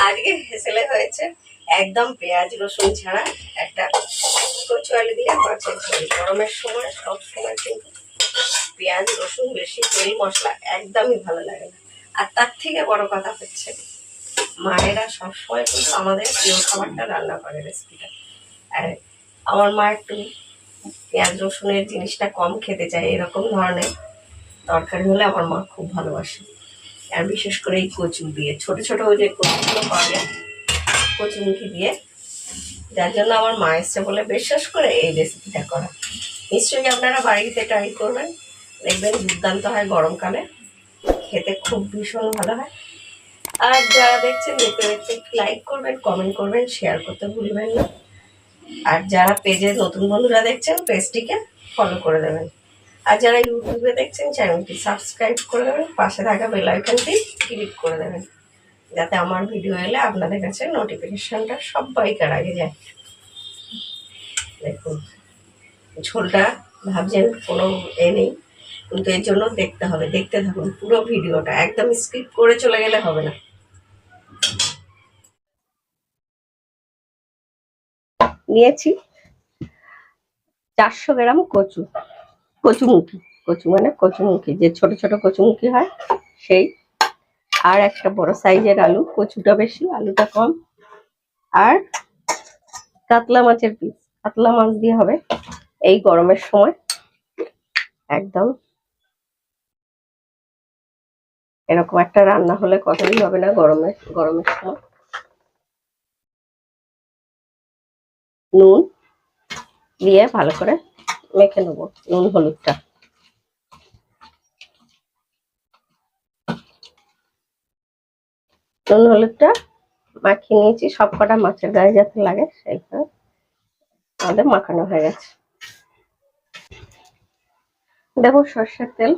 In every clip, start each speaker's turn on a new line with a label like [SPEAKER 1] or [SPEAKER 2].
[SPEAKER 1] আজকে হেসেলে হয়েছে একদম পেঁয়াজ রসুন ছাড়া একটা কচু আলু দিয়ে মাছের ঝোল। গরমের সময় সব সময় কিন্তু পেঁয়াজ রসুন বেশি তেল মশলা একদমই ভালো লাগে না। আর তার থেকে বড় কথা হচ্ছে মায়েরা সবসময় কিন্তু আমাদের প্রিয় খাবারটা রান্না করে রেসিপিটা। আর আমার মা একটু পেঁয়াজ রসুনের জিনিসটা কম খেতে চায়, এরকম ধরনের তরকারি হলে আমার মা খুব ভালোবাসে। আর বিশেষ করে এই কচু দিয়ে ছোট ছোট ওই যে কচুগুলো পাওয়া যায় কচুমুখী দিয়ে, যার জন্য আমার মা এসছে বলে বিশ্বাস করে এই রেসিপিটা করা। নিশ্চয়ই আপনারা বাড়িতে ট্রাই করবেন, দেখবেন দুর্দান্ত হয়, গরমকালে খেতে খুব ভীষণ ভালো হয়। আর যারা দেখছেন দেখতে দেখতে একটু লাইক করবেন, কমেন্ট করবেন, শেয়ার করতে ভুলবেন না। আর যারা পেজে নতুন বন্ধুরা দেখছেন পেজটিকে ফলো করে দেবেন। আর যারা ইউটিউবে দেখছেন চ্যানেলটি সাবস্ক্রাইব করে দেবেন, পাশে থাকা বেল আইকনটি ক্লিক করে দেবেন, যাতে আমার ভিডিও এলে আপনাদের কাছে নোটিফিকেশনটা সবাইকার আগে যায়। দেখুন ঝোলটা ভাবছেন কোনো নেই, কিন্তু এর জন্য দেখতে হবে, দেখতে থাকুন পুরো ভিডিওটা, একদম স্কিপ করে চলে গেলে হবে না। নিয়েছি 400 গ্রাম কচুমুখী, কচু মানে কচুমুখী যে ছোট ছোট কচুমুখী হয় সেই, আর একটা বড় সাইজের আলু, কচুটা বেশি আলুটা কম, আর কাতলা মাছের পিস, কাতলা মাছ দিয়ে হবে এই গরমের সময় একদম এরকম একটা রান্না হলে কতই হবে না গরমের সময়। নুন দিয়ে ভালো করে মেখে নেবো, নুন হলুদটা। নুন হলুদটা মাখিয়ে নিয়েছি, সব কটা মাছের গায়ে যাতে লাগে সেইভাবে আমাদের মাখানো হয়ে গেছে। দেখো সর্ষের তেল,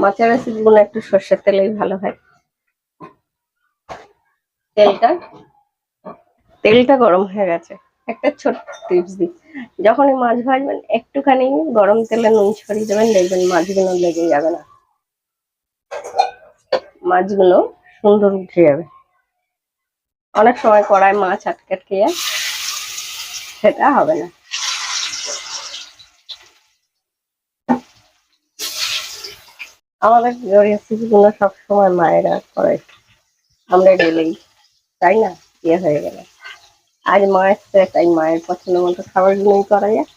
[SPEAKER 1] মাছের রেসিপিগুলো একটু সর্ষের তেলেই ভালো হয়। তেলটা গরম হয়ে গেছে। একটা ছোট্ট টিপস দিই, যখনই মাছ ভাজবেন একটুখানি গরম তেলে নুন ছড়িয়ে দেবেন, দেখবেন মাছগুলো লেগে যাবে না, মাছগুলো সুন্দর উঠে যাবে। অনেক সময় কড়ায় মাছ আটকে যায়, সেটা হবে না। আমাদের রেসিপিগুলো সবসময় মায়েরা করে, আমরা গেলেই তাই না ইয়ে হয়ে গেল। আজ মা এসছে তাই মায়ের পছন্দ মতো খাবারগুলোই করা যায়।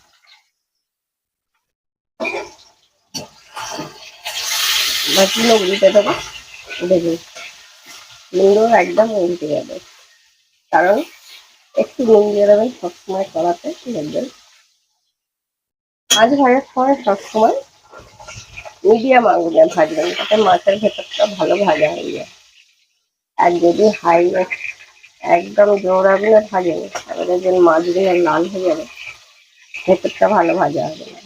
[SPEAKER 1] মাছগুলো উল্টে দেবো, দেখুন নুনও একদম উল্টে যাবে, কারণ একটু নুন দিয়ে দেবেন সবসময় কড়াতে, দেখবেন মাছ ভাজার সময় সবসময় মিডিয়াম আগুনে ভাজবেন, তাতে মাছের ভেতরটা ভালো ভাজা হয়ে যায়। আর যদি হাই একদম জোর আগুনে ভাজেন তাহলে দেখবেন মাছগুলো লাল হয়ে যাবে, ভেতরটা ভালো ভাজা হবে না।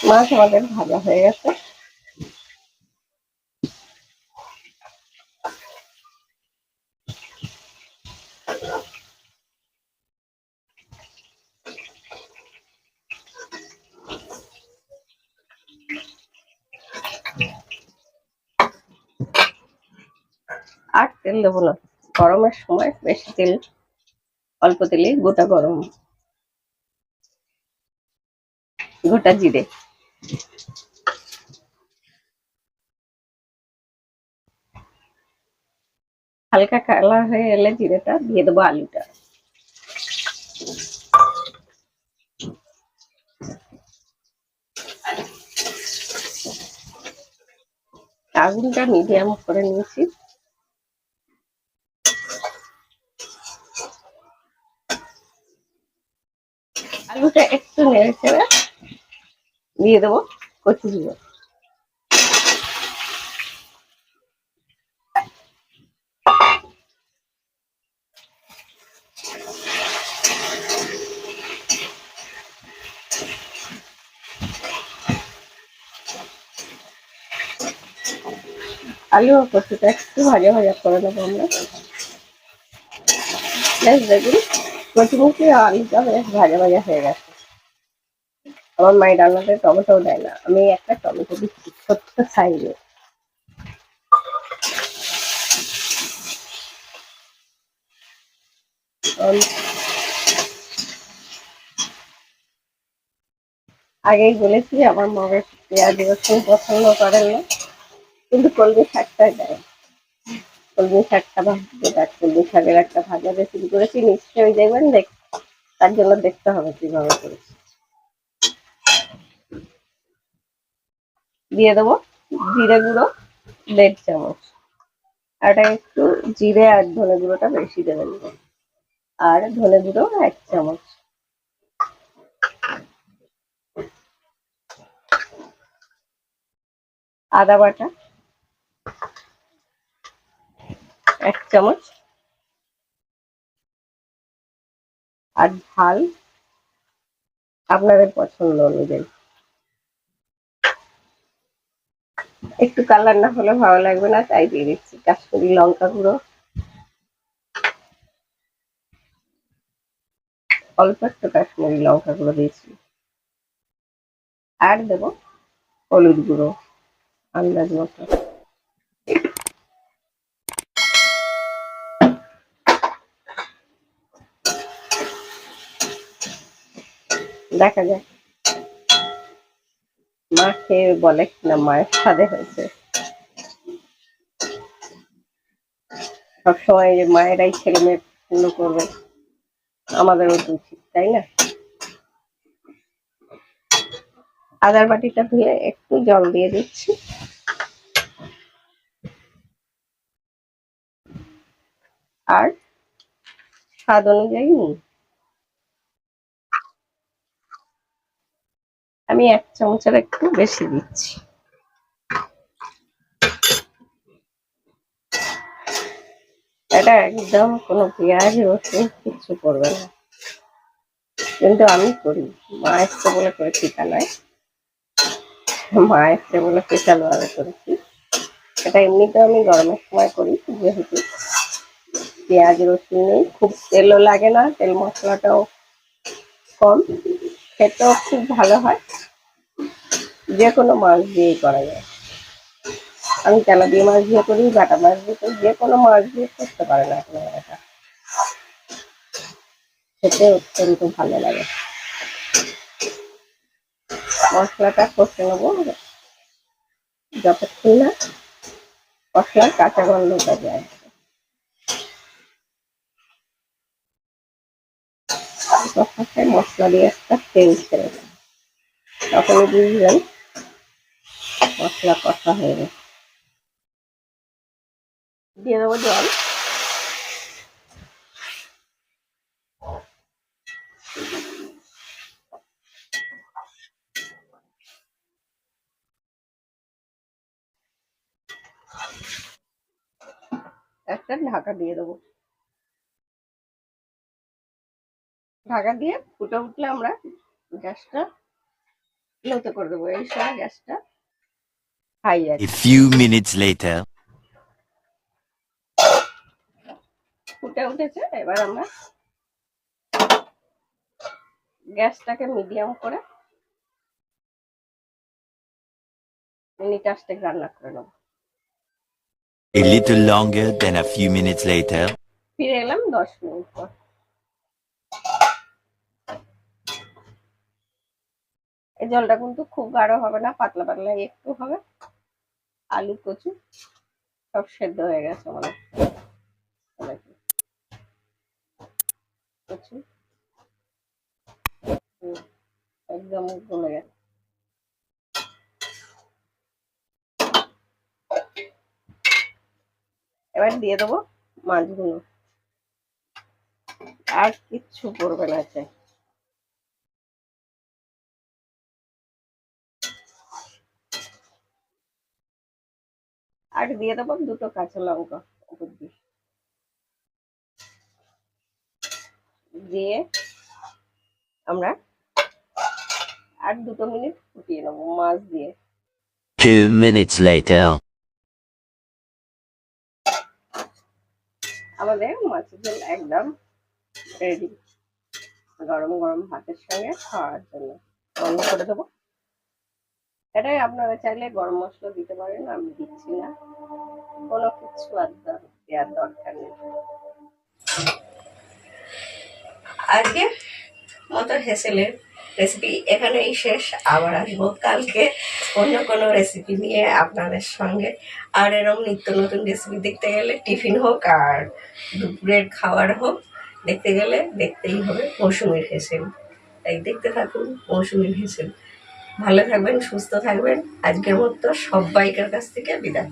[SPEAKER 1] মাছ আমাদের ভাজা হয়ে গেছে, আর তেল দেবো না, গরমের সময় বেশি তেল, অল্প তেলে গোটা জিরে, হালকা কালার হয়ে এলে জিরেটা দিয়ে দেবো আলুটা। আগুনটা মিডিয়াম করে নিয়েছি, আলুটা একটু নেড়ে ছেড়ে দিয়ে দেবো কচুগুলো। আলু ও কচুটা একটু ভাজা ভাজা করে নেবো আমরা। দেখুন কচুমুখী আলুটা বেশ ভাজা ভাজা হয়ে গেছে। আমার মায়ের রান্নাতে টমেটো দেয় না, আমি একটা টমেটো দিচ্ছি ছোট্ট সাইজে। আগেই বলেছি আমার মা পেঁয়াজ রসুন পছন্দ করেন না, কিন্তু কলমি শাকটা দেয়। কলমি শাকটা ভাজতে দেয়, কলমি শাকের একটা ভাজা রেসিপি করেছি, নিশ্চয়ই দেখবেন। তার জন্য দেখতে হবে কিভাবে করেছি। দিয়ে দেবো জিরে গুঁড়ো 1.5 চামচ। এটা একটু জিরে আর ধনে গুঁড়োটা বেশি দেবেন, আর ধনে গুঁড়ো 1 চামচ। আদা বাটা 1 চামচ। আর ঝাল আপনাদের পছন্দ অনুযায়ী। একটু কালার না হলে ভালো লাগবে না, তাই দিয়ে দিচ্ছি কাশ্মীরি লঙ্কা গুঁড়ো অল্প একটু, কাশ্মীরি লঙ্কা গুঁড়ো দিয়েছি। আর দেবো হলুদ গুঁড়ো আন্দাজ মতো। দেখা যাক মা খেয়ে বলে কিনা মায়ের স্বাদে হয়েছে। সবসময় যে মায়েরাই ছেলে মেয়ে পছন্দ করবে, আমাদেরও তো উচিত, তাই না? আদার বাটিটা ধুয়ে একটু জল দিয়ে দিচ্ছি। আর স্বাদ অনুযায়ী নুন। আমি 1 চামচের একটু বেশি দিচ্ছি। এটা একদম কোনো পেঁয়াজ রসুন কিচ্ছু করবে না, কিন্তু আমি করি। মা এসছে বলে করেছি তা নয়, মা এসছে বলে স্পেশাল ভাবে করেছি। এটা এমনিতেও আমি গরমের সময় করি, যেহেতু পেঁয়াজ রসুন নেই, খুব তেলও লাগে না, তেল মশলাটাও কম, খেতেও খুব ভালো হয়। যে কোনো মাছ দিয়েই করা যায়। আমি তেলা দিয়ে মাছ দিয়ে করি, বাটা মাছ দিয়ে করি, যে কোনো মাছ দিয়ে করতে পারেন আপনারা। এটা খেতে অত্যন্ত ভালো লাগে। মশলাটা কষে নেবো যতক্ষণ না মশলার কাঁচা গন্ধটা যায়। মশলা দিয়ে একটা তেল ছেড়ে দেয়, তখনই বুঝবেন মশলা কষা হয়ে গেছে। দিয়ে দেবো জল। একটা ঢাকা দিয়ে দেবো। ঢাকা দিয়ে ফুটে উঠলে আমরা গ্যাসটা লোতে করে দেবো। এই সময় গ্যাসটা হাই আছে।
[SPEAKER 2] A few minutes later.
[SPEAKER 1] ফুটে উঠেছে, এবার আমরা গ্যাসটাকে মিডিয়াম করে মিনিট 8 রান্না করে নেবো।
[SPEAKER 2] A little longer than a few minutes later.
[SPEAKER 1] ফিরে এলাম 10 মিনিট পর। এই জলটা কিন্তু খুব গাঢ় হবে না, পাতলা পাতলা একটু হবে। আলু কচু সব সেদ্ধ হয়ে গেছে মানে কচু একদম গলে গেছে। এবার দিয়ে দেবো মাছগুলো, আর কিচ্ছু পড়বে না চাই। আর দিয়ে দেবো 2টো কাঁচা লঙ্কা উপর দিয়ে আমরা আর 2 মিনিট ফুটিয়ে নেবো মাছ দিয়ে।
[SPEAKER 2] 2 minutes later.
[SPEAKER 1] আমাদের মাছের ঝোল একদম রেডি, গরম গরম ভাতের সঙ্গে খাওয়ার জন্য। বন্ধ করে দেবো। এটাই আপনারা চাইলে গরম মশলা দিতে পারেন, আমি দিচ্ছি না, কোনো কিছু আর দেওয়ার দরকার নেই। আজকে মতো হেসেলের রেসিপি এখানেই শেষ। আবার আসবো কালকে অন্য কোনো রেসিপি নিয়ে আপনাদের সঙ্গে। আর এরকম নিত্য নতুন রেসিপি দেখতে গেলে টিফিন হোক আর দুপুরের খাবার হোক, দেখতে গেলে দেখতেই হবে মৌসুমীর হেসেল। তাই দেখতে থাকুন মৌসুমীর হেসেল। ভালো থাকবেন, সুস্থ থাকবেন। আজকের মতো সবাইকার কাছ থেকে বিদায়।